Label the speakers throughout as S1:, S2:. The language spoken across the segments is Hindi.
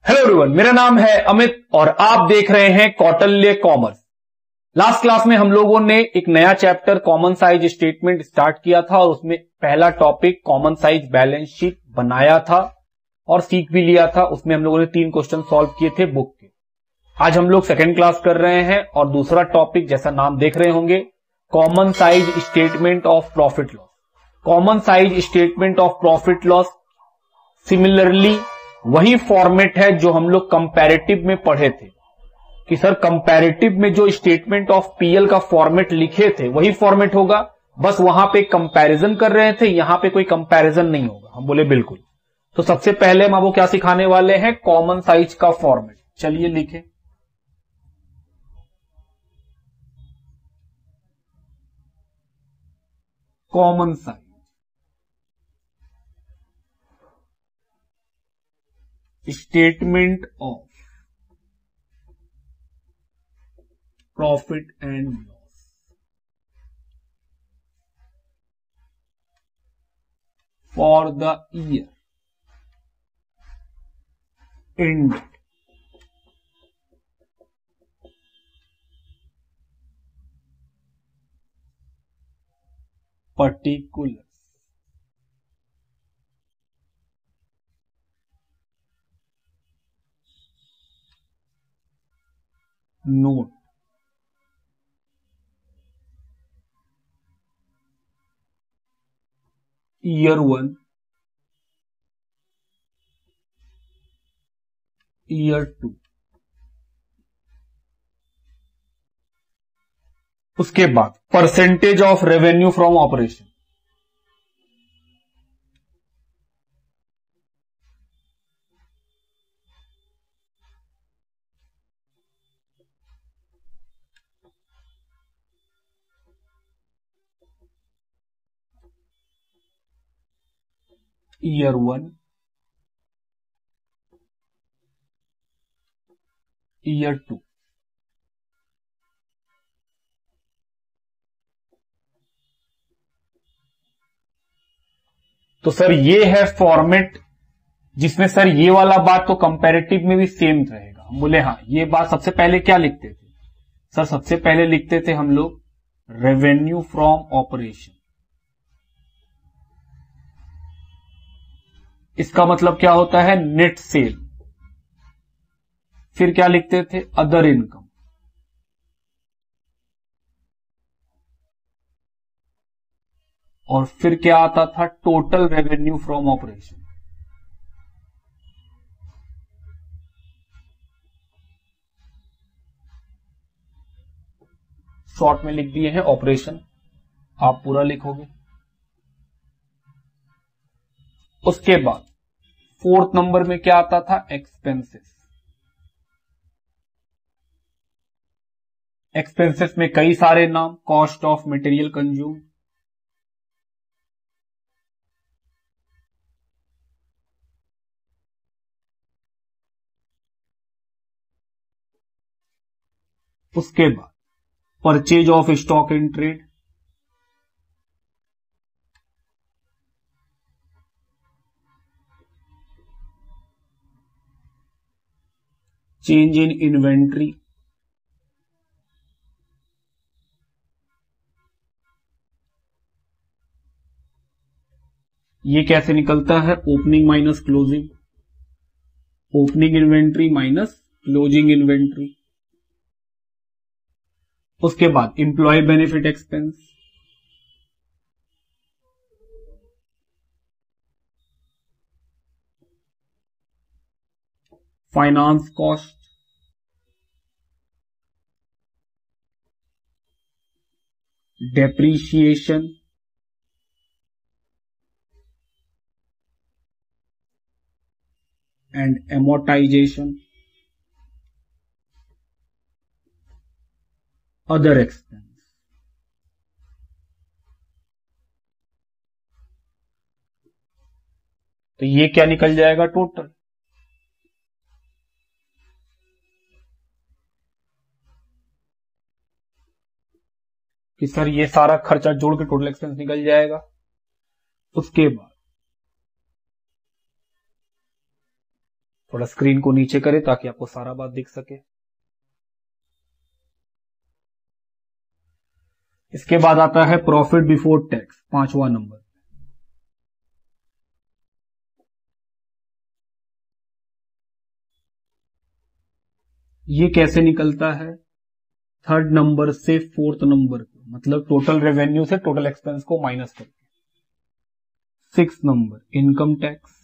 S1: हेलो एवरीवन, मेरा नाम है अमित और आप देख रहे हैं कौटिल्य कॉमर्स। लास्ट क्लास में हम लोगों ने एक नया chapter common size statement start किया था और उसमें पहला topic common size balance sheet बनाया था और सीख भी लिया था। उसमें हम लोगों ने 3 क्वेश्चन सॉल्व किए थे बुक के। आज हम लोग सेकेंड क्लास कर रहे हैं और दूसरा टॉपिक, जैसा नाम देख रहे होंगे, common size statement of profit loss. Common size statement of profit loss similarly वही फॉर्मेट है जो हम लोग कंपैरेटिव में पढ़े थे कि सर कंपैरेटिव में जो स्टेटमेंट ऑफ पीएल का फॉर्मेट लिखे थे वही फॉर्मेट होगा, बस वहां पे कंपैरिजन कर रहे थे, यहां पे कोई कंपैरिजन नहीं होगा। हम बोले बिल्कुल। तो सबसे पहले हम आपको क्या सिखाने वाले हैं, कॉमन साइज का फॉर्मेट। चलिए लिखें, common size statement of profit and loss for the year ended particular note year 1, year 2। उसके बाद percentage of revenue from operation, year 1, year 2। तो सर ये है फॉर्मेट जिसमें सर ये वाला बात तो कंपैरेटिव में भी सेम रहेगा। हम बोले हाँ, ये बात सबसे पहले क्या लिखते थे सर, सबसे पहले लिखते थे हम लोग रेवेन्यू फ्रॉम ऑपरेशन। इसका मतलब क्या होता है, नेट सेल। फिर क्या लिखते थे, अदर इनकम। और फिर क्या आता था, total revenue from operation. Short में लिख दिए हैं ऑपरेशन, आप पूरा लिखोगे। उसके बाद 4th नंबर में क्या आता था, एक्सपेंसेस। एक्सपेंसेस में कई सारे नाम, कॉस्ट ऑफ मटेरियल कंज्यूम, उसके बाद purchase of stock in trade, change in inventory, ये कैसे निकलता है, opening minus closing, opening inventory minus closing inventory. उसके बाद employee benefit expense, finance cost, depreciation, and amortization, other expense. तो ये क्या निकल जाएगा, टोटल। कि सर ये सारा खर्चा जोड़ के टोटल एक्सपेंस निकल जाएगा। उसके बाद थोड़ा स्क्रीन को नीचे करें ताकि आपको सारा बात दिख सके। इसके बाद आता है प्रॉफिट बिफोर टैक्स, 5वां नंबर। ये कैसे निकलता है? 3rd नंबर से 4th नंबर को, मतलब टोटल रेवेन्यू से टोटल एक्सपेंस को माइनस करके। 6th नंबर इनकम टैक्स,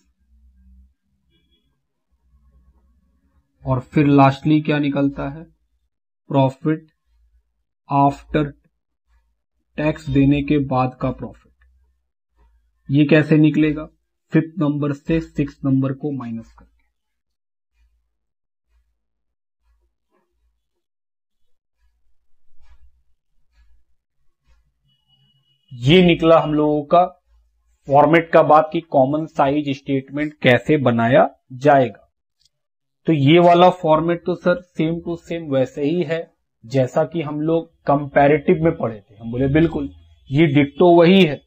S1: और फिर लास्टली क्या निकलता है? प्रॉफिट आफ्टर टैक्स देने के बाद का प्रॉफिट। ये कैसे निकलेगा? 5th नंबर से 6th नंबर को माइनस करके। ये निकला हम लोगों का फॉर्मेट का बात कि कॉमन साइज स्टेटमेंट कैसे बनाया जाएगा। तो ये वाला फॉर्मेट तो सर सेम टू सेम वैसे ही है जैसा कि हम लोग कंपैरेटिव में पढ़े थे। हम बोले बिल्कुल ये डिट्टो वही है।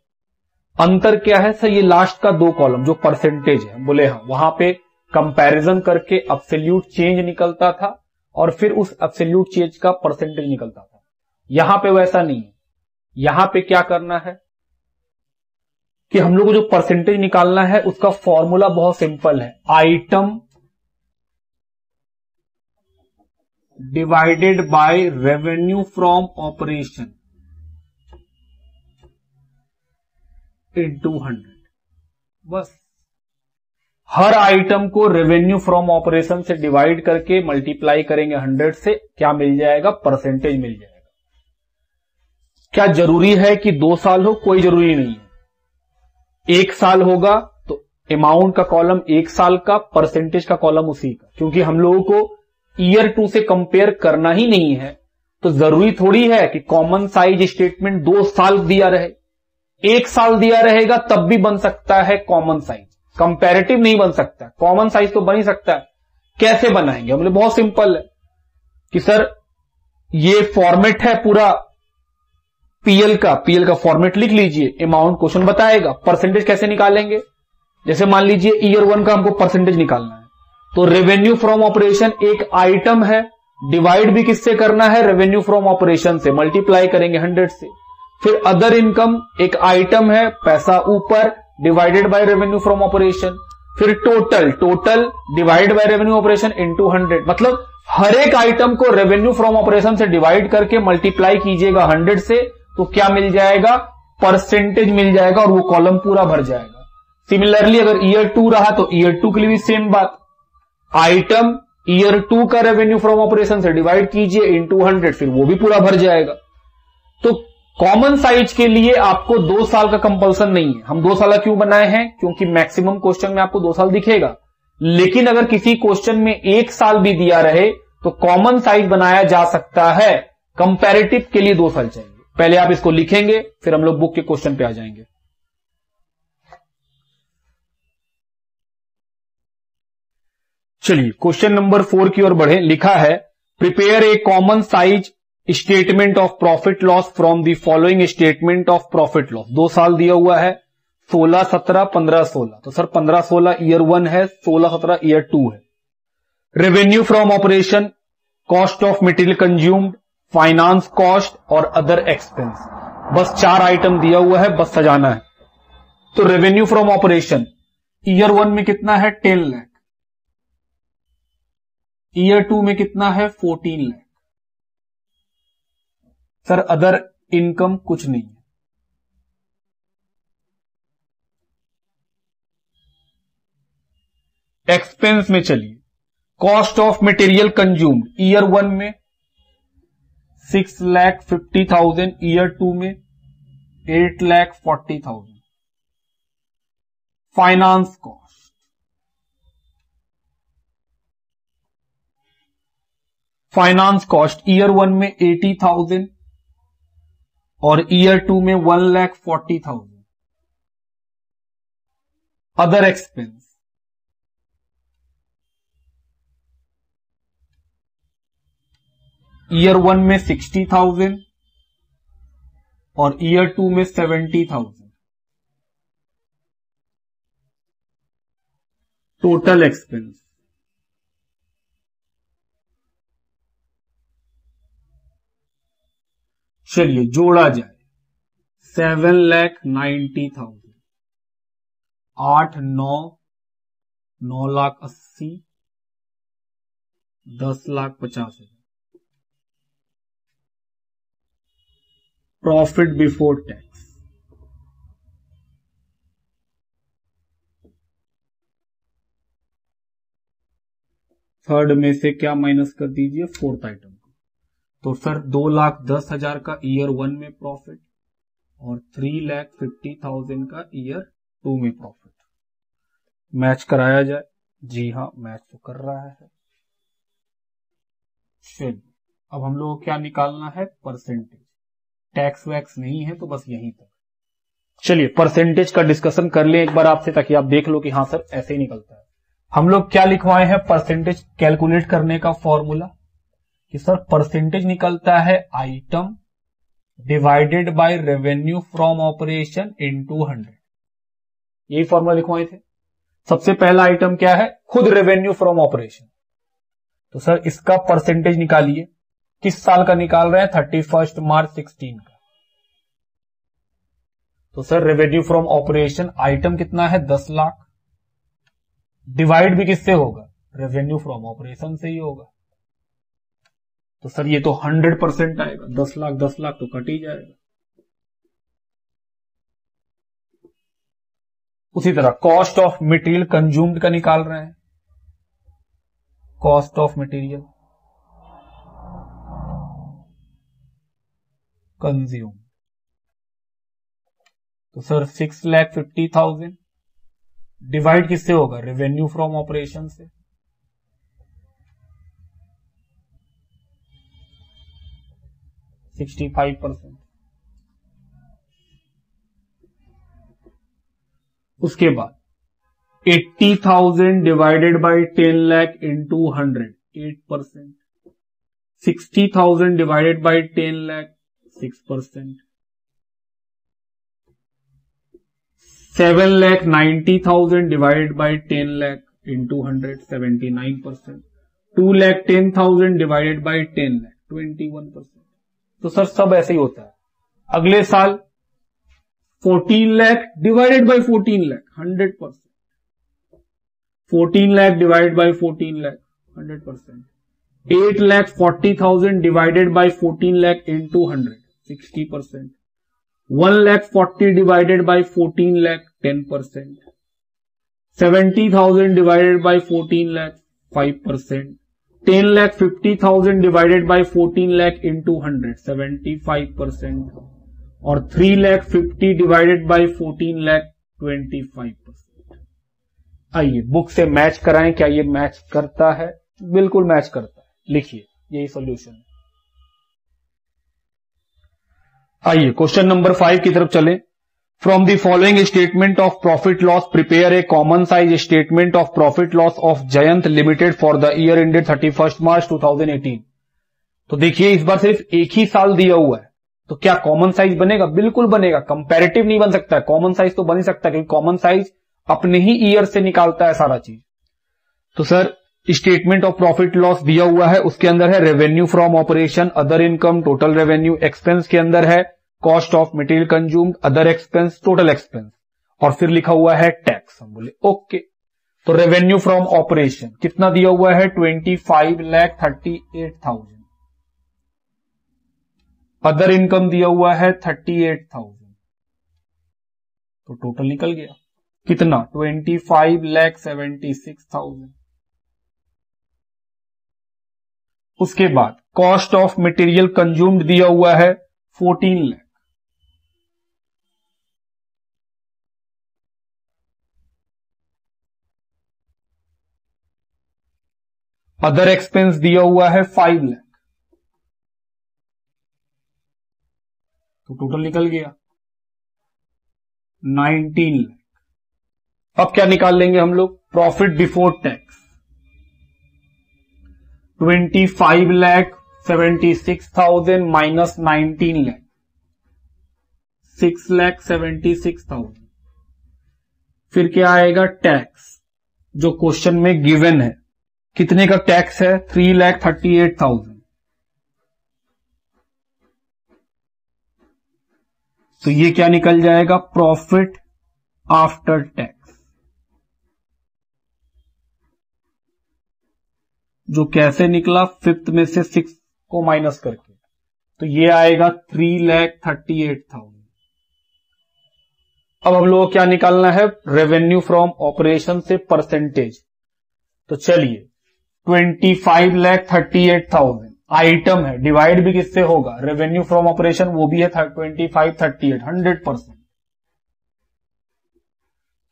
S1: अंतर क्या है सर? ये लास्ट का 2 कॉलम जो परसेंटेज है, हम बोले हाँ, वहां पे कंपैरिजन करके एब्सोल्यूट चेंज निकलता था और फिर उस एब्सोल्यूट चेंज का परसेंटेज निकलता था। यहां पे वैसा नहीं है। यहां पे क्या करना है कि हम लोग को जो परसेंटेज निकालना है उसका फॉर्मूला बहुत सिंपल है, item divided by revenue from operation into 100। बस हर आइटम को रेवेन्यू फ्रॉम ऑपरेशन से डिवाइड करके मल्टीप्लाई करेंगे 100 से, क्या मिल जाएगा? परसेंटेज मिल जाएगा। क्या जरूरी है कि 2 साल हो? कोई जरूरी नहीं है। 1 साल होगा तो अमाउंट का कॉलम 1 साल का, परसेंटेज का कॉलम उसी का, क्योंकि हम लोगों को ईयर 2 से कंपेयर करना ही नहीं है। तो जरूरी थोड़ी है कि कॉमन साइज स्टेटमेंट 2 साल दिया रहे। 1 साल दिया रहेगा तब भी बन सकता है कॉमन साइज, कंपैरेटिव नहीं बन सकता। कॉमन साइज तो बन ही सकता है। कैसे बनाएंगे? बोले बहुत सिंपल है कि सर ये फॉर्मेट है पूरा पीएल का फॉर्मेट लिख लीजिए, अमाउंट क्वेश्चन बताएगा। परसेंटेज कैसे निकालेंगे? जैसे मान लीजिए ईयर 1 का हमको परसेंटेज निकालना है, तो रेवेन्यू फ्रॉम ऑपरेशन एक आइटम है, डिवाइड भी किससे करना है? रेवेन्यू फ्रॉम ऑपरेशन से, मल्टीप्लाई करेंगे 100 से। फिर अदर इनकम एक आइटम है, पैसा ऊपर, divided by revenue from operation. फिर total divide by revenue operation into 100। मतलब हर एक आइटम को रेवेन्यू फ्रॉम ऑपरेशन से डिवाइड करके मल्टीप्लाई कीजिएगा 100 से, तो क्या मिल जाएगा? परसेंटेज मिल जाएगा और वो कॉलम पूरा भर जाएगा। सिमिलरली अगर ईयर 2 रहा तो ईयर 2 के लिए भी सेम बात, आइटम ईयर 2 का रेवेन्यू फ्रॉम ऑपरेशन से डिवाइड कीजिए इनटू 100, फिर वो भी पूरा भर जाएगा। तो कॉमन साइज के लिए आपको 2 साल का कंपल्सन नहीं है। हम 2 साल क्यों बनाए हैं? क्योंकि मैक्सिमम क्वेश्चन में आपको 2 साल दिखेगा, लेकिन अगर किसी क्वेश्चन में 1 साल भी दिया रहे तो कॉमन साइज बनाया जा सकता है। कंपैरेटिव के लिए 2 साल चाहिए। पहले आप इसको लिखेंगे, फिर हम लोग बुक के क्वेश्चन पे आ जाएंगे। चलिए क्वेश्चन नंबर 4 की ओर बढ़े। लिखा है prepare a common size statement of profit loss from the following statement of profit loss. 2 साल दिया हुआ है, 16, 17, 15, 16। तो सर 15, 16 ईयर 1 है, 16, 17 ईयर 2 है। Revenue from operation, cost of material consumed, finance cost और अदर एक्सपेंस। बस 4 आइटम दिया हुआ है, बस सजाना है। तो रेवेन्यू फ्रॉम ऑपरेशन ईयर 1 में कितना है? 10 लाख। ईयर 2 में कितना है? 14 लाख। सर अदर इनकम कुछ नहीं है। एक्सपेंस में चलिए, cost of material consumed year 1 में 6,50,000, ईयर 2 में 8,40,000। फाइनेंस कॉस्ट ईयर 1 में 80,000 और ईयर 2 में 1,40,000। अदर एक्सपेंस ईयर 1 में 60,000 और ईयर 2 में 70,000। टोटल एक्सपेंस चलिए जोड़ा जाए 7,90,000, 8 9 9,80,000, 10,50,000 प्रॉफिट बिफोर टैक्स। थर्ड में से क्या माइनस कर दीजिए, फोर्थ आइटम को। तो सर 2,10,000 का ईयर 1 में प्रॉफिट और 3,50,000 का ईयर 2 में प्रॉफिट। मैच कराया जाए। जी हाँ, मैच तो कर रहा है। चलिए अब हम लोग को क्या निकालना है, परसेंटेज। टैक्स वैक्स नहीं है तो बस यहीं तक। चलिए परसेंटेज का डिस्कशन कर लें एक बार आपसे, ताकि आप देख लो कि हाँ सर ऐसे ही निकलता है। हम लोग क्या लिखवाए हैं, परसेंटेज कैलकुलेट करने का फॉर्मूला कि सर परसेंटेज निकलता है item divided by revenue from operation into 100। यही फॉर्मूला लिखवाए थे। सबसे पहला आइटम क्या है, खुद रेवेन्यू फ्रॉम ऑपरेशन। तो सर इसका परसेंटेज निकालिए। किस साल का निकाल रहे हैं, 31 मार्च 16 का। तो sir revenue from operation item कितना है, 10 लाख। डिवाइड भी किससे होगा, रेवेन्यू फ्रॉम ऑपरेशन से ही होगा। तो सर ये तो 100% आएगा। 10 लाख 10 लाख तो कट ही जाएगा। उसी तरह कॉस्ट ऑफ मटेरियल कंज्यूम्ड का निकाल रहे हैं। कॉस्ट ऑफ मटेरियल कंज्यूम, तो सर 6,50,000 डिवाइड किससे होगा, रेवेन्यू फ्रॉम ऑपरेशन से। %65। उसके बाद 80,000 divided by 10 lakh into 100, 8%। 60,000 divided by 10 lakh, 6%। 7,90,000 divided by 10 lakh into 100, 79%। 2,10,000 divided by 10 lakh, 21%। तो सर सब ऐसे ही होता है। अगले साल 14 lakh divided by 14 lakh, 100%। 14 lakh divided by 14 lakh, 100%। 8,40,000 divided by 14 lakh into 100, 60%। 1,40,000 divided by 14 lakh, 10%। 70,000 divided by 14 lakh, 5%। 10,50,000 divided by 14 lakh into 100, 75%। और 3,50,000 डिवाइडेड बाई 14 लाख, 25%। आइए बुक से मैच कराएं, क्या ये मैच करता है, बिल्कुल मैच करता है। लिखिए यही सॉल्यूशन है। आइए क्वेश्चन नंबर 5 की तरफ चलें। From the following statement of profit loss prepare a common size statement of profit loss of Jayant limited for the year ended 31 मार्च 2018। तो देखिए इस बार सिर्फ एक ही साल दिया हुआ है, तो क्या कॉमन साइज बनेगा, बिल्कुल बनेगा। कंपैरेटिव नहीं बन सकता है, कॉमन साइज तो बन ही सकता है, क्योंकि कॉमन साइज अपने ही ईयर से निकालता है सारा चीज। तो sir statement of profit loss दिया हुआ है, उसके अंदर है revenue from operation, other income, total revenue, expense के अंदर है cost of material consumed, other expense, total expense, और फिर लिखा हुआ है टैक्स। हम बोले ओके। तो रेवेन्यू फ्रॉम ऑपरेशन कितना दिया हुआ है, 25,38,000। अदर इनकम दिया हुआ है 38,000। तो टोटल निकल गया कितना, 25,76,000। उसके बाद कॉस्ट ऑफ मटेरियल कंज्यूम्ड दिया हुआ है 14 लाख। अदर एक्सपेंस दिया हुआ है 5 लाख। तो टोटल निकल गया 19 लाख। अब क्या निकाल लेंगे हम लोग, profit before tax. 25,76,000 minus 19 lakh, 6,76,000। फिर क्या आएगा, टैक्स जो क्वेश्चन में गिवन है। कितने का टैक्स है, 3,38,000। तो ये क्या निकल जाएगा, प्रॉफिट आफ्टर टैक्स, जो कैसे निकला, फिफ्थ में से 6 को माइनस करके, तो ये आएगा 3,38,000। अब हम लोग को क्या निकालना है, रेवेन्यू फ्रॉम ऑपरेशन से परसेंटेज। तो चलिए 25,38,000 आइटम है, डिवाइड भी किससे होगा, रेवेन्यू फ्रॉम ऑपरेशन वो भी है 25,38, 100%।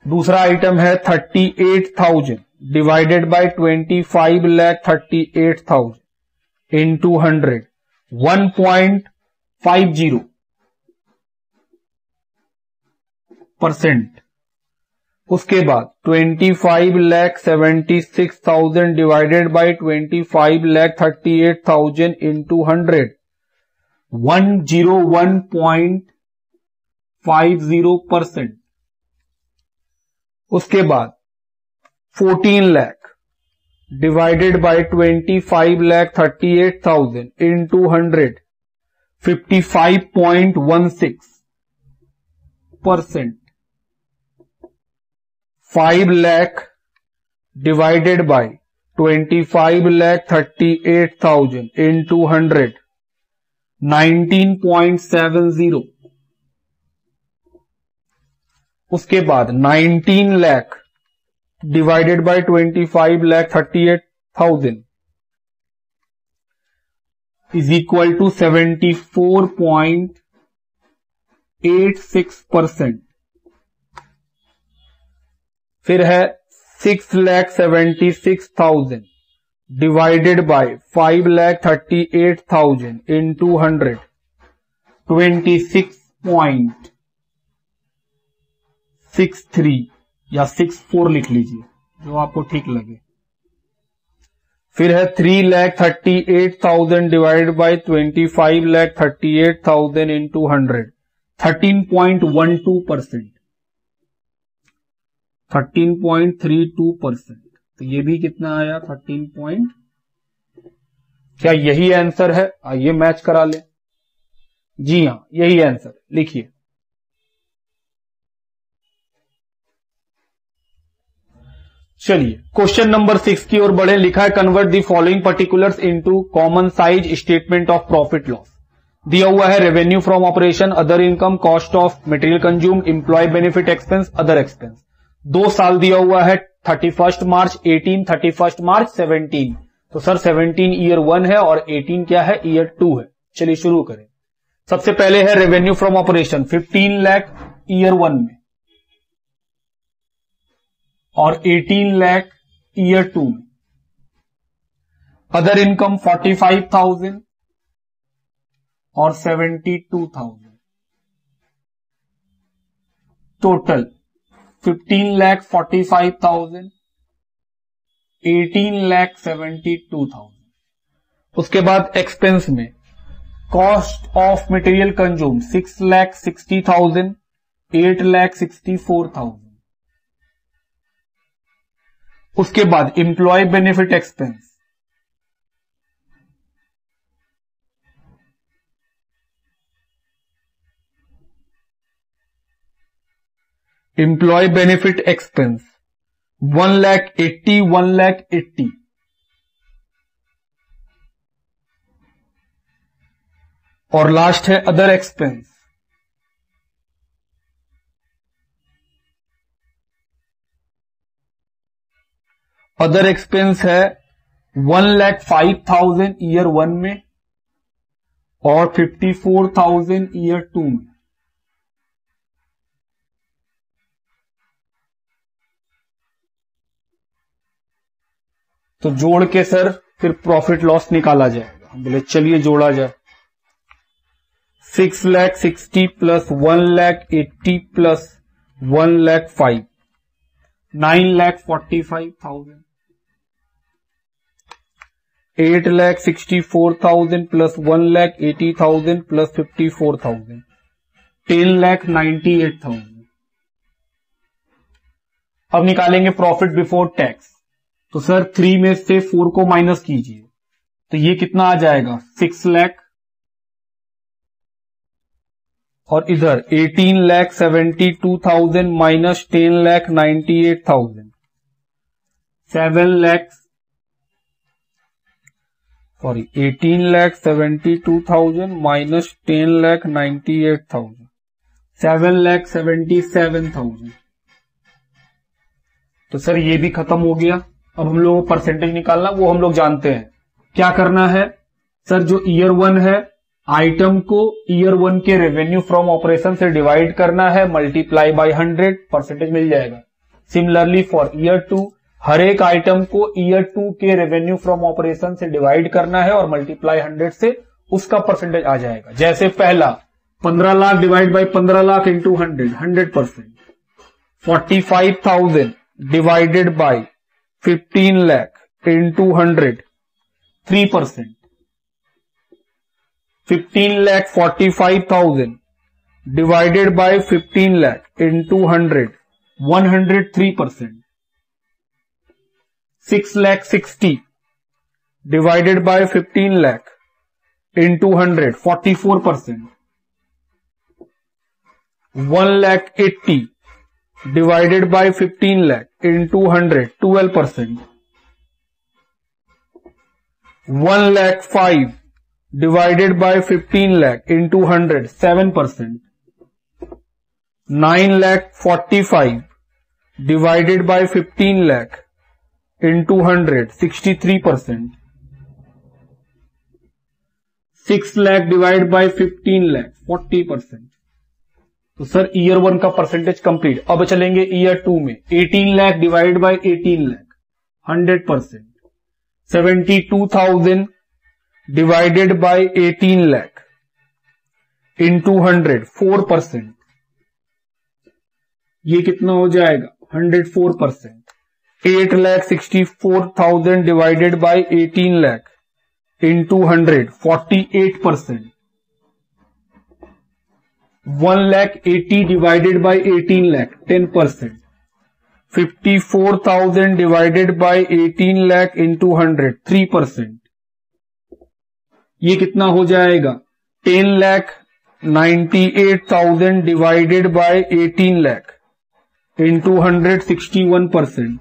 S1: दूसरा आइटम है 38,000 डिवाइडेड बाय 25,38,000 इंटू 100, 1.50%। उसके बाद 25,76,000 डिवाइडेड बाय 25,38,000 इंटू 100, 101.50%। उसके बाद 14 lakh divided by 25,38,000 into 100, 55.16%। 5 lakh divided by 25,38,000 into 100, 19.70। उसके बाद 19 lakh divided by 25,38,000 is equal to 74.86%। फिर है 6,76,000 डिवाइडेड बाय 5,38,000 इंटू 100, 26.63 या 64 लिख लीजिए, जो आपको ठीक लगे। फिर है 3,38,000 डिवाइडेड बाय 25,38,000 इंटू 100, 13.12%, 13.32%। तो ये भी कितना आया, 13 क्या यही आंसर है, आइए मैच करा ले। जी हां, यही आंसर, लिखिए। चलिए क्वेश्चन नंबर 6 की ओर बढ़े। लिखा है convert the following particulars into common size statement of profit loss. दिया हुआ है revenue from operation, other income, cost of material consumed, employee benefit expense, other expense. 2 साल दिया हुआ है 31 मार्च 18, 31 मार्च 17। तो सर 17 ईयर 1 है और 18 क्या है, ईयर 2 है। चलिए शुरू करें। सबसे पहले है revenue from operation 15 lakh year 1 में और 18 लाख ईयर 2 में। अदर इनकम 45,000 और 72,000। टोटल 15,45,000, 18,72,000। उसके बाद एक्सपेंस में कॉस्ट ऑफ मटेरियल कंज्यूम 6,60,000, 8,64,000। उसके बाद employee benefit expense employee benefit expense 1,80,000, 1,80,000। और लास्ट है अदर एक्सपेंस। अदर एक्सपेंस है 1,05,000 ईयर 1 में और 54,000 ईयर 2 में। तो जोड़ के सर फिर प्रॉफिट लॉस निकाला जाएगा। बोले चलिए जोड़ा जाए। 6,60,000 प्लस 1,80,000 प्लस 1,05,000, 9,45,000। 8,64,000 plus 1,80,000 plus 54,000, 10,98,000। अब निकालेंगे प्रॉफिट बिफोर टैक्स। तो सर 3 में से 4 को माइनस कीजिए, तो ये कितना आ जाएगा 6 लाख और इधर 18,72,000 माइनस 10,98,000, 18,72,000 माइनस 10,98,000, 7,77,000। तो सर ये भी खत्म हो गया। अब हम लोगों को परसेंटेज निकालना, वो हम लोग जानते हैं। क्या करना है सर, जो ईयर 1 है, आइटम को ईयर 1 के रेवेन्यू फ्रॉम ऑपरेशन से डिवाइड करना है, मल्टीप्लाई बाय 100, परसेंटेज मिल जाएगा। सिमिलरली फॉर ईयर 2, हर एक आइटम को ईयर 2 के रेवेन्यू फ्रॉम ऑपरेशन से डिवाइड करना है और मल्टीप्लाई 100 से उसका परसेंटेज आ जाएगा। जैसे पहला 15 lakh divide by 15 lakh into 100, 100%। 45,000 divided by 15 lakh into 100, 3%। 15,45,000 divided by 15 lakh into 100, 103%. 6,60,000 divided by 15 lakh into 100, 44%. 1,80,000 divided by 15 lakh into 100, 12%. 1,05,000 divided by 15 lakh into 100, 7%. 9,45,000 divided by 15 lakh into 100, 63%. 6 lakh divided by 15 lakh, 40%. तो सर ईयर 1 का परसेंटेज कंप्लीट। अब चलेंगे ईयर 2 में। 18 lakh divide by 18 lakh, 100%। 72,000 divided by 18 lakh into 100, 4%। ये कितना हो जाएगा, 104%। 8,64,000 divided by 18 lakh into 100, 48%। 1,80,000 divided by 18 lakh, 10%। 54,000 divided by 18 lakh into 100, 3%। ये कितना हो जाएगा, 10,98,000 डिवाइडेड बाय 18 लाख इंटू 100, 61%।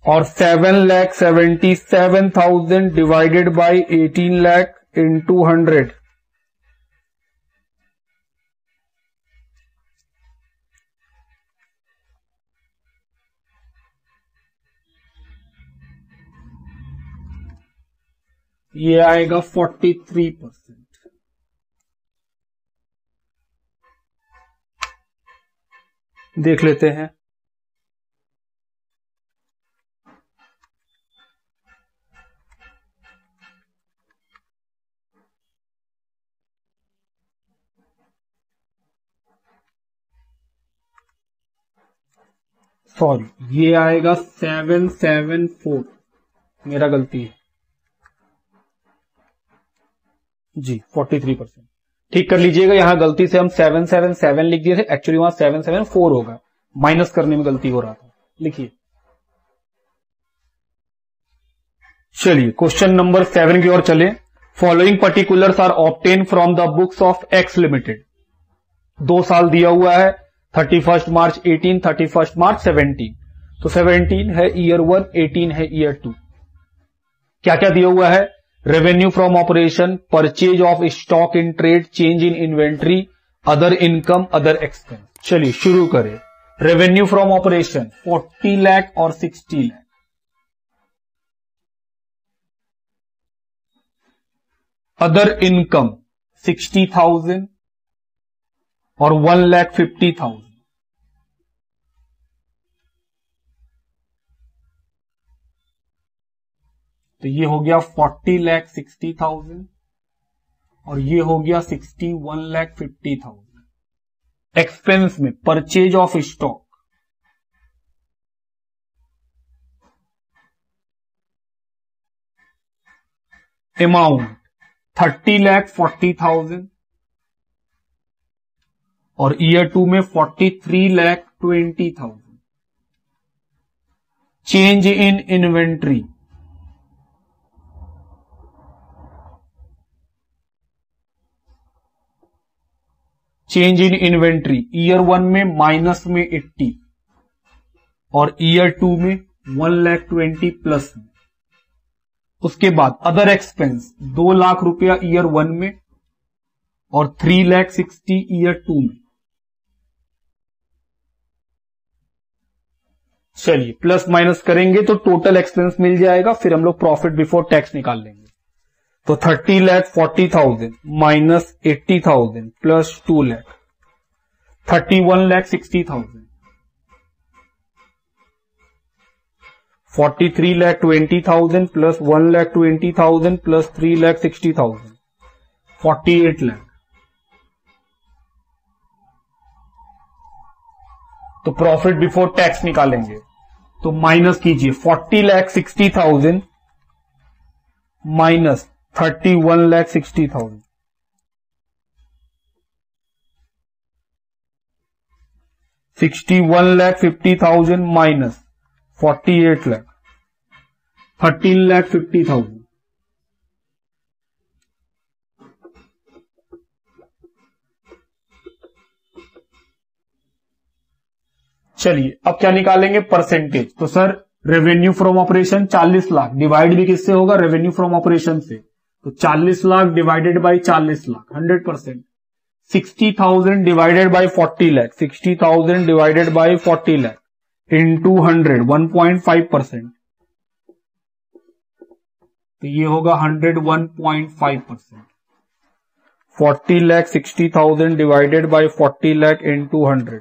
S1: और 7,77,000 डिवाइडेड बाय 18 लाख इंटू 100, ये आएगा 43%। देख लेते हैं। सॉरी, ये आएगा 774, मेरा गलती है जी, 43%। ठीक कर लीजिएगा, यहां गलती से हम 777 लिख दिए थे, एक्चुअली वहां 774 होगा, माइनस करने में गलती हो रहा था। लिखिए। चलिए क्वेश्चन नंबर 7 की ओर चले। Following particulars are obtain from the books of X limited. 2 साल दिया हुआ है, 31 मार्च 18, 31 मार्च 17। तो 17 है ईयर 1, 18 है ईयर 2। क्या क्या दिया हुआ है, revenue from operation, purchase of stock in trade, change in inventory, other income, other expense. चलिए शुरू करें। रेवेन्यू फ्रॉम ऑपरेशन 40 लाख और 60 लाख। अदर इनकम 60,000 और 1,50,000। तो ये हो गया 40,60,000 और ये हो गया 1,50,000। एक्सपेंस में परचेज ऑफ स्टॉक अमाउंट 30,40,000 और ईयर 2 में 43,20,000। Change in inventory change in inventory year 1 में माइनस में 80 और ईयर 2 में 1,20,000 प्लस में। उसके बाद अदर एक्सपेंस 2 लाख रुपया ईयर 1 में और 3,60,000 ईयर 2 में। चलिए प्लस माइनस करेंगे तो टोटल एक्सपेंस मिल जाएगा, फिर हम लोग प्रॉफिट बिफोर टैक्स निकाल लेंगे। तो 30,40,000 minus 80,000 plus 2 lakh 31,60,000। 43,20,000 plus 1,20,000 plus 3,60,000 48 lakh. तो प्रॉफिट बिफोर टैक्स निकालेंगे तो माइनस कीजिए 40,60,000 माइनस 31,60,000। 61,50,000 माइनस 48 लाख 13,50,000। चलिए अब क्या निकालेंगे परसेंटेज। तो sir revenue from operation 40 lakh divide भी किससे होगा, रेवेन्यू फ्रॉम ऑपरेशन से। तो 40 lakh divided by 40 lakh 100%। 60,000 divided by 40 lakh 60,000 divided by 40 lakh into 100 1.5%। तो ये होगा 101.5%। 40 lakh 60,000 divided by 40 lakh into 100।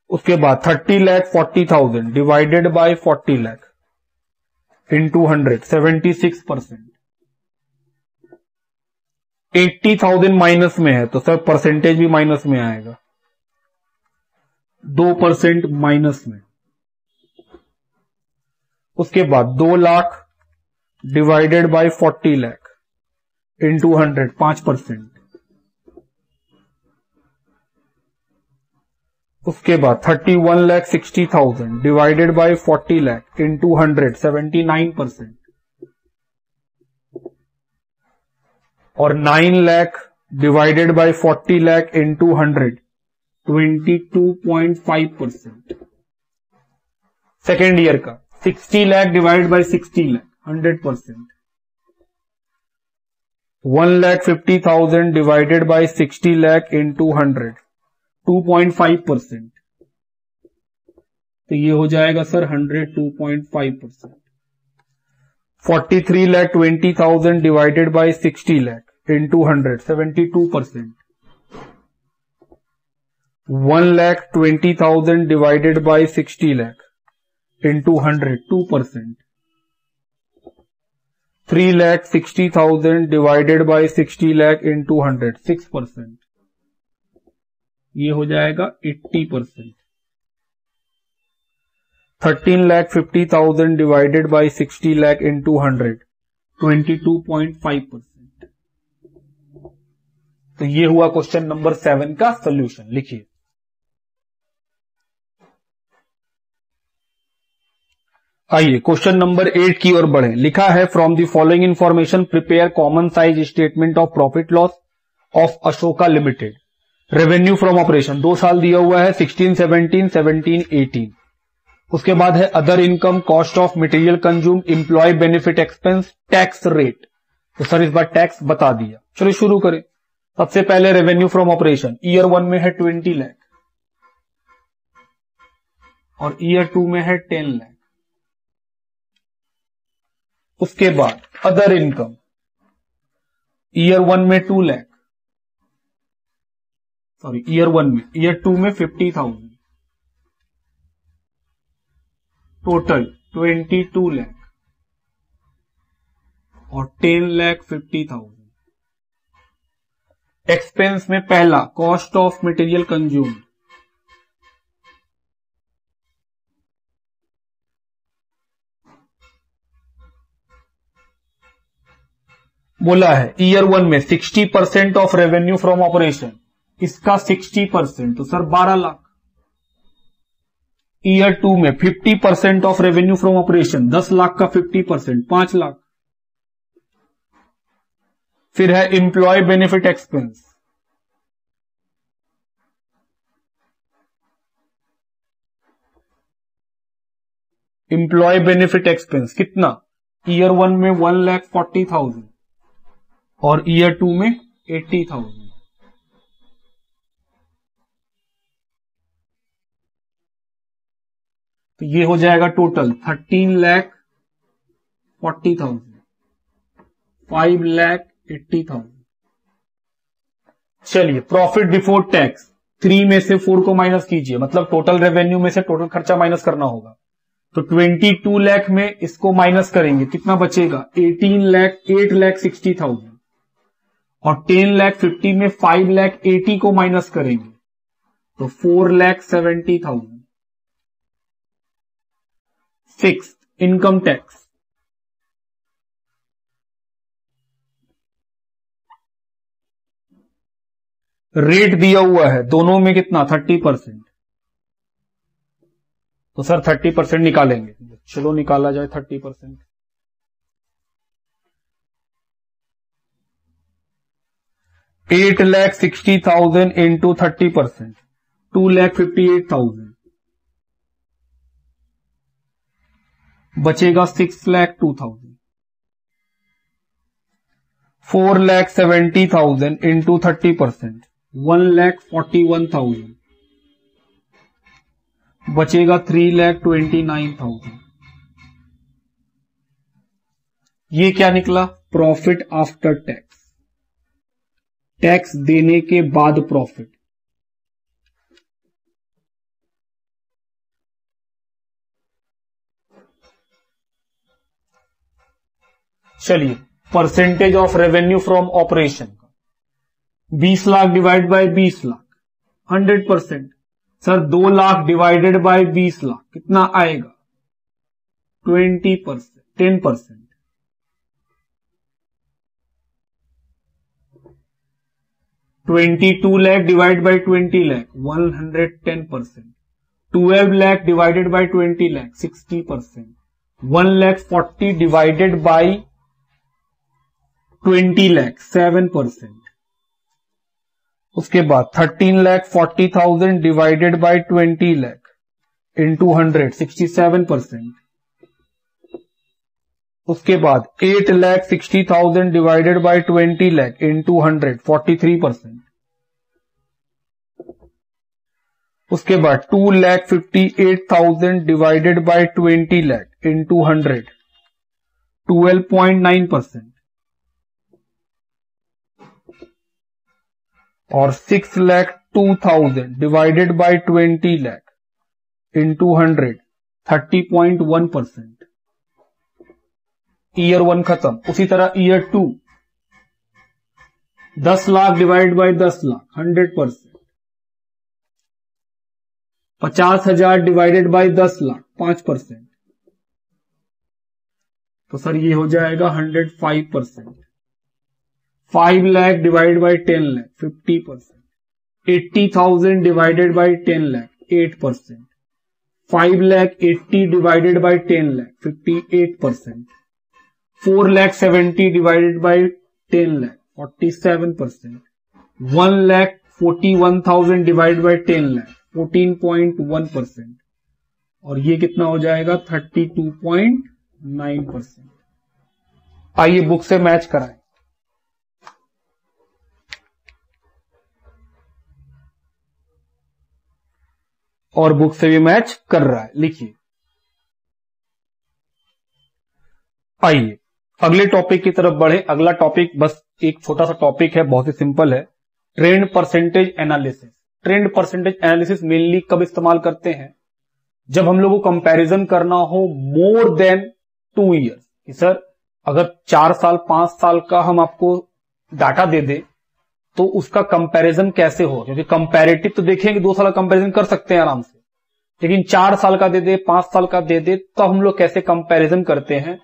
S1: उसके बाद 30,40,000 divided by 40 lakh into 100 76%। 80,000 minus में है तो सर परसेंटेज भी माइनस में आएगा, 2% माइनस में। उसके बाद 2 lakh divided by 40 lakh into 100 5%। उसके बाद 31,60,000 डिवाइडेड बाई 40 लाख इंटू 100 79%। और 9 lakh divided by 40 lakh into 100 22.5%। Second year का 60 lakh divided by 60 lakh 100%। 1,50,000 divided by 60 lakh into 100 2.5%। तो ये हो जाएगा sir 102.5%। 43,20,000 divided by 60 lakh into 100 72%। 1,20,000 divided by 60 lakh into 100 2%। 3,60,000 divided by 60 lakh into 100 6%। ये हो जाएगा 80%। 13,50,000 डिवाइडेड बाई 60 लाख इंटू 100 22.5%। तो ये हुआ क्वेश्चन नंबर 7 का सोल्यूशन। लिखिए आइए क्वेश्चन नंबर 8 की ओर बढ़ें। लिखा है from the following information prepare common size statement of profit loss of Ashoka limited. Revenue from operation 2 साल दिया हुआ है 16, 17, 17, 18। उसके बाद है other income, cost of material consumed, employee benefit expense, tax rate. तो सर इस बार टैक्स बता दिया। चलिए शुरू करें। सबसे पहले रेवेन्यू फ्रॉम ऑपरेशन ईयर 1 में है 20 लाख और ईयर 2 में है 10 लाख। उसके बाद अदर इनकम ईयर 1 में 2 लाख, सॉरी ईयर 1 में, ईयर 2 में 50,000, टोटल 22 लाख और 10,50,000। एक्सपेंस में पहला कॉस्ट ऑफ मटेरियल कंज्यूम्ड बोला है ईयर 1 में 60% ऑफ रेवेन्यू फ्रॉम ऑपरेशन, इसका 60% तो सर 12 लाख। ईयर 2 में 50% of revenue from operation, 10 lakh का 50% 5 लाख। फिर है employee benefit expense employee benefit expense कितना, ईयर 1 में 1,40,000 और ईयर 2 में 80,000। तो ये हो जाएगा टोटल 13,40,000, 5,80,000। चलिए प्रॉफिट बिफोर टैक्स 3 में से 4 को माइनस कीजिए, मतलब टोटल रेवेन्यू में से टोटल खर्चा माइनस करना होगा। तो 22 लाख में इसको माइनस करेंगे, कितना बचेगा 8,60,000 और 10,50,000 में 5,80,000 को माइनस करेंगे तो 4,70,000। Six, income tax. रेट दिया हुआ है दोनों में कितना 30%। तो सर 30% निकालेंगे, चलो निकाला जाए 30%। $8,60,000 इंटू 30%, 2,58,000 बचेगा 6,02,000। 4,70,000 इंटू 30%, 1,41,000 बचेगा 3,29,000। ये क्या निकला, प्रॉफिट आफ्टर टैक्स, टैक्स देने के बाद प्रॉफिट। चलिए percentage of revenue from operation का 20 lakh divide by 20 lakh 100%। Sir 2 lakh divided bye 20 lakh कितना आएगा 20%, 10%। 22 lakh divide by 20 lakh 110%। 12 lakh divided bye 20 lakh 60%। 1,40,000 divided by 20 lakh 7%। उसके बाद 13,40,000 डिवाइडेड बाय 20 लाख इंटू 100 67%। उसके बाद 8,60,000 डिवाइडेड बाय 20 लाख इंटू 100 43%। उसके बाद 2,58,000 डिवाइडेड बाय 20 लाख इंटू 100 12.9%। और 6,02,000 divided by 20 lakh into 100 30.1%। Year 1 खत्म। उसी तरह year 2 10 lakh divide by 10 lakh 100%। 50,000 divided by 10 lakh 5%। तो सर ये हो जाएगा 105%। 5 lakh divide by 10 lakh 50%। 80,000 divided by 10 lakh 8%। 5,80,000 divided by 10 lakh 58%। 4,70,000 divided by 10 lakh 47%। 1,41,000 divided by 10 lakh 14.1%। और ये कितना हो जाएगा 32.9%। आइए बुक से मैच कराएं। और बुक से भी मैच कर रहा है, लिखिए। आइए अगले टॉपिक की तरफ बढ़े। अगला टॉपिक बस एक छोटा सा टॉपिक है, बहुत ही सिंपल है, trend percentage analysis. Trend percentage analysis mainly कब इस्तेमाल करते हैं, जब हम लोग को कंपैरिजन करना हो मोर देन 2 ईयर्स। कि सर अगर 4 साल 5 साल का हम आपको डाटा दे दे तो उसका कंपैरिजन कैसे हो, क्योंकि कंपैरेटिव तो देखेंगे 2 साल का कंपैरिजन कर सकते हैं आराम से, लेकिन 4 साल का दे दे 5 साल का दे दे तो हम लोग कैसे कंपैरिजन करते हैं,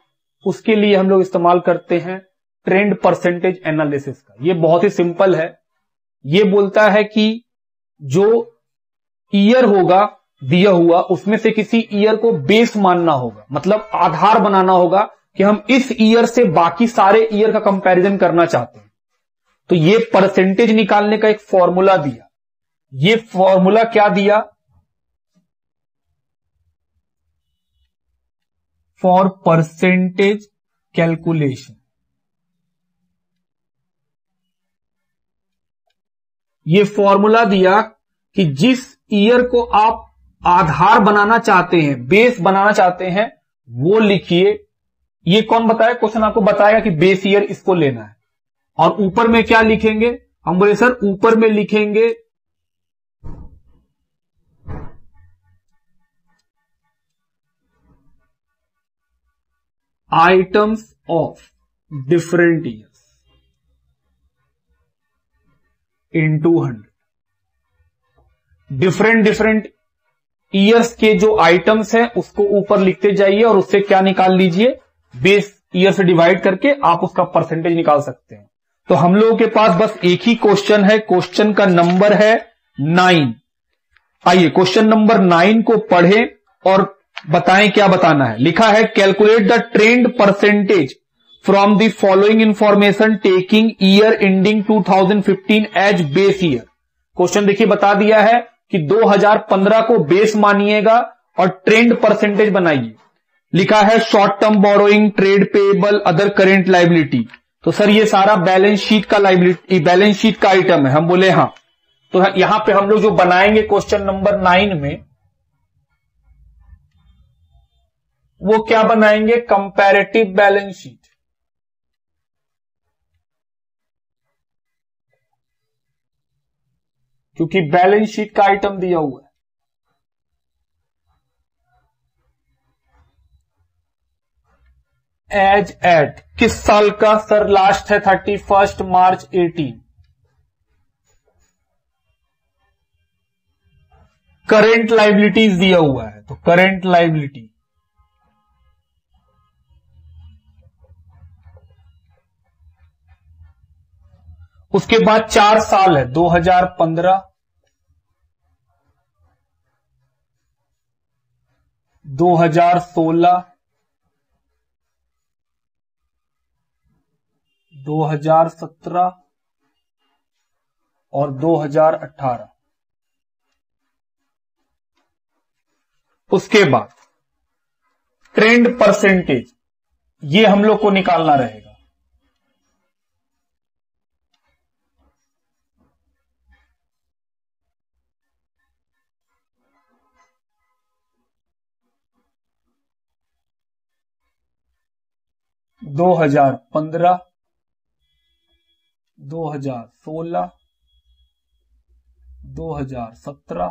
S1: उसके लिए हम लोग इस्तेमाल करते हैं ट्रेंड परसेंटेज एनालिसिस का। ये बहुत ही सिंपल है। ये बोलता है कि जो ईयर होगा दिया हुआ उसमें से किसी ईयर को बेस मानना होगा, मतलब आधार बनाना होगा कि हम इस ईयर से बाकी सारे ईयर का कंपैरिजन करना चाहते हैं। तो ये परसेंटेज निकालने का एक फॉर्मूला दिया। ये फॉर्मूला क्या दिया, फॉर परसेंटेज कैलकुलेशन। ये फॉर्मूला दिया कि जिस ईयर को आप आधार बनाना चाहते हैं, बेस बनाना चाहते हैं, वो लिखिए। ये कौन बताया? क्वेश्चन आपको बताएगा कि बेस ईयर इसको लेना है। और ऊपर में क्या लिखेंगे? हम बोले सर ऊपर में लिखेंगे items of different years in 200। Different years के जो आइटम्स हैं उसको ऊपर लिखते जाइए और उससे क्या निकाल लीजिए? बेस ईयर से डिवाइड करके आप उसका परसेंटेज निकाल सकते हैं। तो हम लोगों के पास बस एक ही क्वेश्चन है, क्वेश्चन का नंबर है 9। आइए क्वेश्चन नंबर 9 को पढ़ें और बताएं क्या बताना है। लिखा है calculate the trend percentage from the following information taking year ending 2015 as base year. Question देखिए बता दिया है कि 2015 को बेस मानिएगा और ट्रेंड परसेंटेज बनाइए। लिखा है short term borrowing, trade payable, other current liability. तो सर ये सारा बैलेंस शीट का लाइबिलिटी, बैलेंस शीट का आइटम है। हम बोले हाँ। तो यहां पे हम लोग जो बनाएंगे क्वेश्चन नंबर 9 में, वो क्या बनाएंगे? Comparative balance sheet. क्योंकि बैलेंस शीट का आइटम दिया हुआ है। एज एट किस साल का? सर लास्ट है 31 मार्च 18। करेंट लाइबिलिटीज दिया हुआ है, तो करेंट लाइबिलिटी उसके बाद 4 साल है 2015, 2016, 2017 और 2018। उसके बाद ट्रेंड परसेंटेज, ये हम लोग को निकालना रहेगा। दो 2015, 2016, 2017,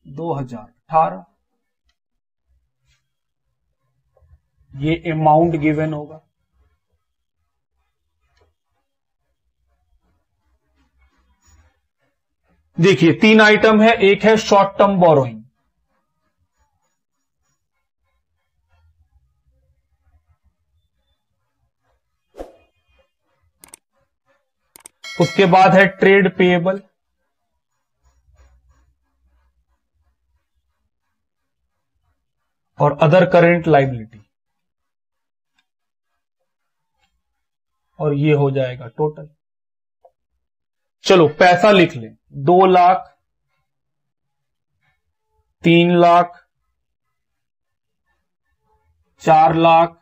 S1: 2018, ये अमाउंट गिवन होगा। देखिए 3 आइटम है। एक है शॉर्ट टर्म बोरोइंग, उसके बाद है ट्रेड पेएबल, और अदर करेंट लाइबिलिटी, और ये हो जाएगा टोटल। चलो पैसा लिख लें। 2 लाख, 3 लाख, 4 लाख,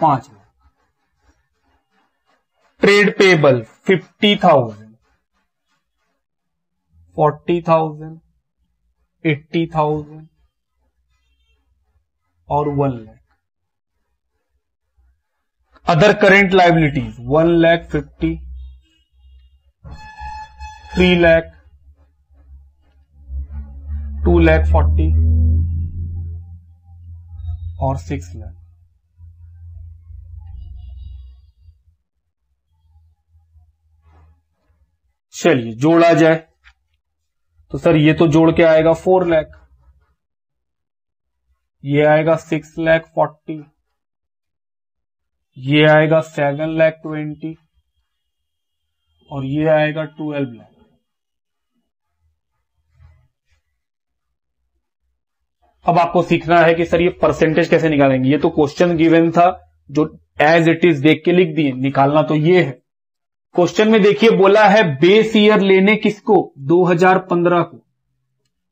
S1: 5 लाख। ट्रेड पेएबल 50,000, 40,000, 80,000 और 1 lakh. Other current liabilities 1,50,000, 3 lakh, 2,40,000 और 6 लाख। चलिए जोड़ा जाए तो सर ये तो जोड़ के आएगा 4 लाख, ये आएगा 6,40,000, ये आएगा 7,20,000 और ये आएगा 12 लाख। अब आपको सीखना है कि सर ये परसेंटेज कैसे निकालेंगे। ये तो क्वेश्चन गिवन था जो एज इट इज देख के लिख दिए, निकालना तो ये है। क्वेश्चन में देखिए बोला है बेस ईयर लेने किसको? 2015 को।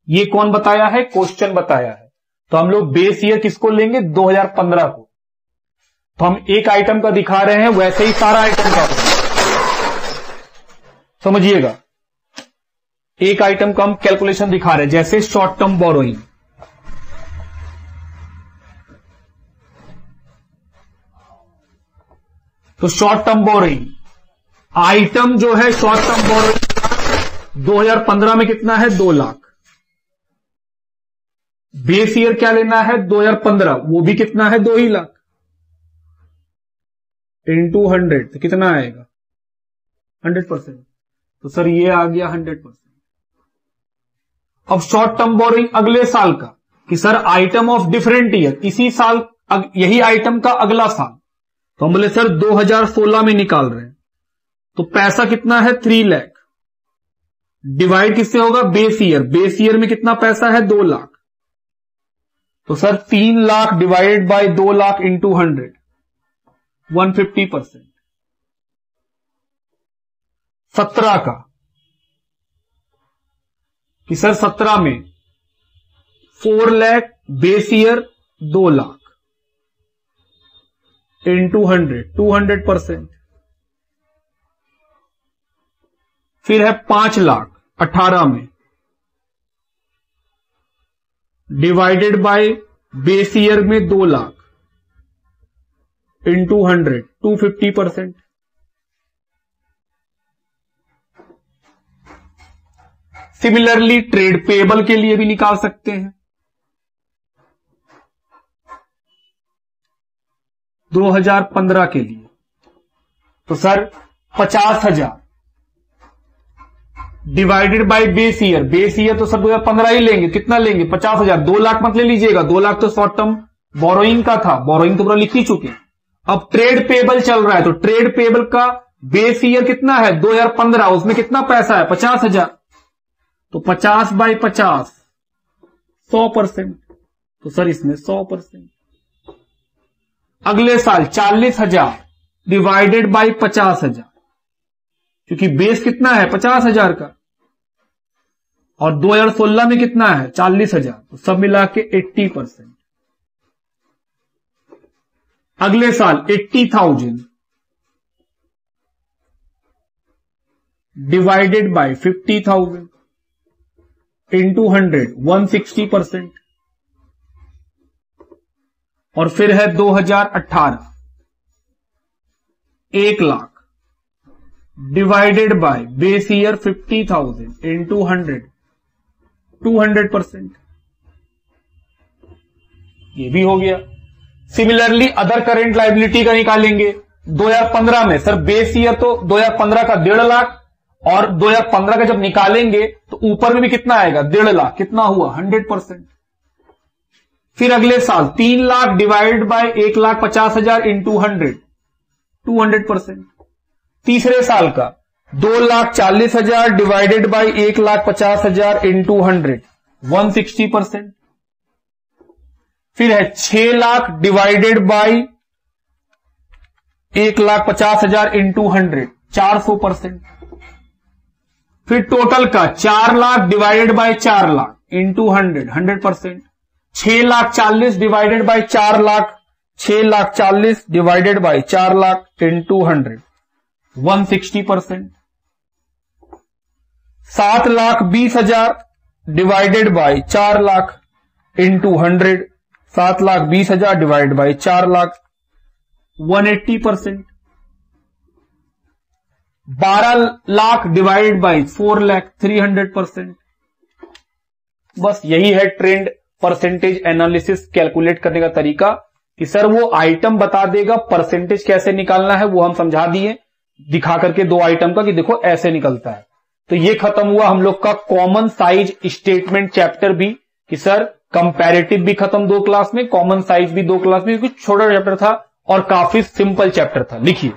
S1: ये कौन बताया है? क्वेश्चन बताया है। तो हम लोग बेस ईयर किसको लेंगे, 2015 को। तो हम एक आइटम का दिखा रहे हैं, वैसे ही सारा आइटम का समझिएगा। एक आइटम का हम कैलकुलेशन दिखा रहे हैं, जैसे शॉर्ट टर्म बोरोइंग। तो शॉर्ट टर्म बोरोइंग आइटम जो है, शॉर्ट टर्म बोरोइंग 2015 में कितना है, 2 लाख। बेस ईयर क्या लेना है, 2015, वो भी कितना है, 2 ही लाख इंटू 100, तो कितना आएगा, 100%। तो सर ये आ गया 100%। अब शॉर्ट टर्म बोरोइंग अगले साल का, कि sir item of different year, इसी साल यही आइटम का अगला साल। तो हम बोले सर 2016 में निकाल रहे हैं, तो पैसा कितना है, 3 लाख। डिवाइड किससे होगा, बेस ईयर। बेस ईयर में कितना पैसा है, 2 लाख। तो sir 3 lakh divided bye 2 lakh into 100, 150%। 17 का, कि सर 17 में 4 lakh base year, 2 lakh into 100, 200%। फिर है 5 लाख 18 में, डिवाइडेड बाय बेस ईयर में 2 lakh into 100, 250%। Similarly trade payable के लिए भी निकाल सकते हैं। 2015 के लिए तो sir 50,000 divided by base year. Base year तो सर 2015 ही लेंगे, कितना लेंगे, 50,000। 2 लाख मत ले लीजिएगा, 2 लाख तो शॉर्ट टर्म बोरोइंग का था, बोरोइंग तो पूरा लिख ही चुके। अब ट्रेड पेबल चल रहा है, तो ट्रेड पेबल का बेस ईयर कितना है, 2015, उसमें कितना पैसा है, 50,000। तो 50 बाई 50, 100%। तो सर इसमें 100%। अगले साल 40,000 डिवाइडेड बाई 50,000, क्योंकि बेस कितना है, 50,000 का, और 2016 में कितना है, 40,000। तो सब मिला के 80%। अगले साल 80,000 डिवाइडेड बाई 50,000 इंटू 100, 160%। और फिर है 2018, 1 lakh divided by base year 50,000 into 100, 200%। ये भी हो गया। सिमिलरली अदर करेंट लायबिलिटी का निकालेंगे। 2015 में सर बेस ईयर तो 2015 का 1.5 लाख, और 2015 का जब निकालेंगे तो ऊपर में भी कितना आएगा, 1.5 लाख। कितना हुआ, 100%। फिर अगले साल 3 लाख डिवाइडेड बाय 1,50,000 इंटू 100, 200%। तीसरे साल का 2,40,000 डिवाइडेड बाय 1,50,000 इंटू 100, 160%। फिर है 6 लाख डिवाइडेड बाय 1,50,000 इंटू 100, 400%। फिर टोटल का 4 lakh divided bye 4 lakh into 100, 100%। 6,40,000 divided by 4 lakh, 6,40,000 divided by 4 lakh into 100, 160%। 7,20,000 divided by 4 lakh into 100, 7,20,000 divided by 4 lakh, 180%। 12 lakh divided bye 4 lakh, 300%। बस यही है ट्रेंड परसेंटेज एनालिसिस कैलकुलेट करने का तरीका, कि सर वो आइटम बता देगा, परसेंटेज कैसे निकालना है वो हम समझा दिए, दिखा करके 2 आइटम का, कि देखो ऐसे निकलता है। तो ये खत्म हुआ हम लोग का कॉमन साइज स्टेटमेंट चैप्टर भी, कि सर कंपैरेटिव भी खत्म 2 क्लास में, कॉमन साइज भी 2 क्लास में, क्योंकि छोटा चैप्टर था और काफी सिंपल चैप्टर था। लिखिए